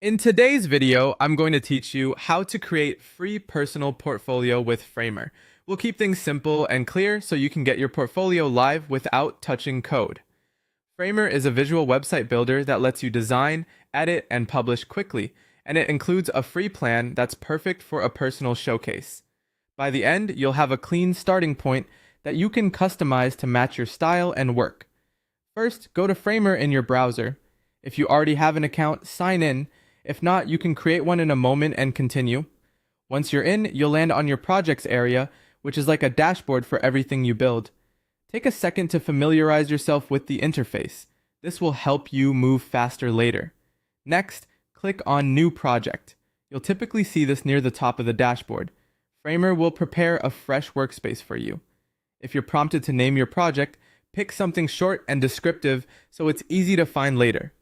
In today's video, I'm going to teach you how to create free personal portfolio with Framer. We'll keep things simple and clear so you can get your portfolio live without touching code. Framer is a visual website builder that lets you design, edit, and publish quickly, and it includes a free plan that's perfect for a personal showcase. By the end, you'll have a clean starting point that you can customize to match your style and work. First, go to Framer in your browser. If you already have an account, sign in. If not, you can create one in a moment and continue. Once you're in, you'll land on your projects area, which is like a dashboard for everything you build. Take a second to familiarize yourself with the interface. This will help you move faster later. Next, click on New Project. You'll typically see this near the top of the dashboard. Framer will prepare a fresh workspace for you. If you're prompted to name your project, pick something short and descriptive so it's easy to find later.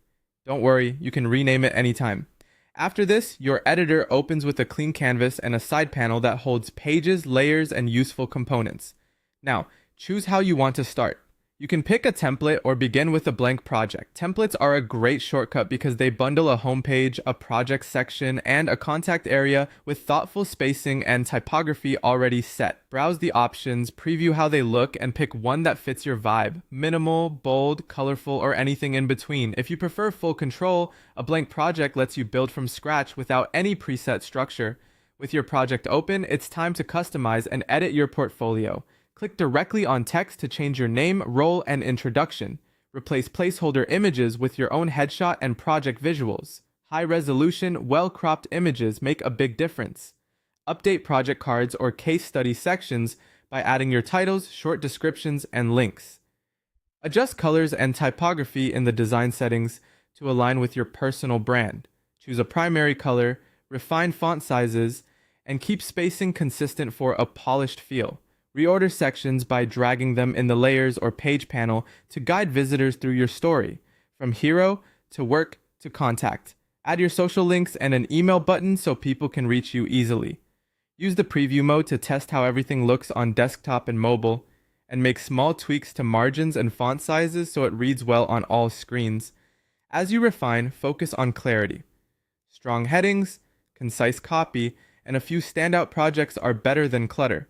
Don't worry, you can rename it anytime. After this, your editor opens with a clean canvas and a side panel that holds pages, layers, and useful components. Now, choose how you want to start. You can pick a template or begin with a blank project. Templates are a great shortcut because they bundle a homepage, a project section, and a contact area with thoughtful spacing and typography already set. Browse the options, preview how they look, and pick one that fits your vibe. Minimal, bold, colorful, or anything in between. If you prefer full control, a blank project lets you build from scratch without any preset structure. With your project open, it's time to customize and edit your portfolio. Click directly on text to change your name, role, and introduction. Replace placeholder images with your own headshot and project visuals. High-resolution, well-cropped images make a big difference. Update project cards or case study sections by adding your titles, short descriptions, and links. Adjust colors and typography in the design settings to align with your personal brand. Choose a primary color, refine font sizes, and keep spacing consistent for a polished feel. Reorder sections by dragging them in the layers or page panel to guide visitors through your story, from hero to work to contact. Add your social links and an email button so people can reach you easily. Use the preview mode to test how everything looks on desktop and mobile, and make small tweaks to margins and font sizes so it reads well on all screens. As you refine, focus on clarity. Strong headings, concise copy, and a few standout projects are better than clutter.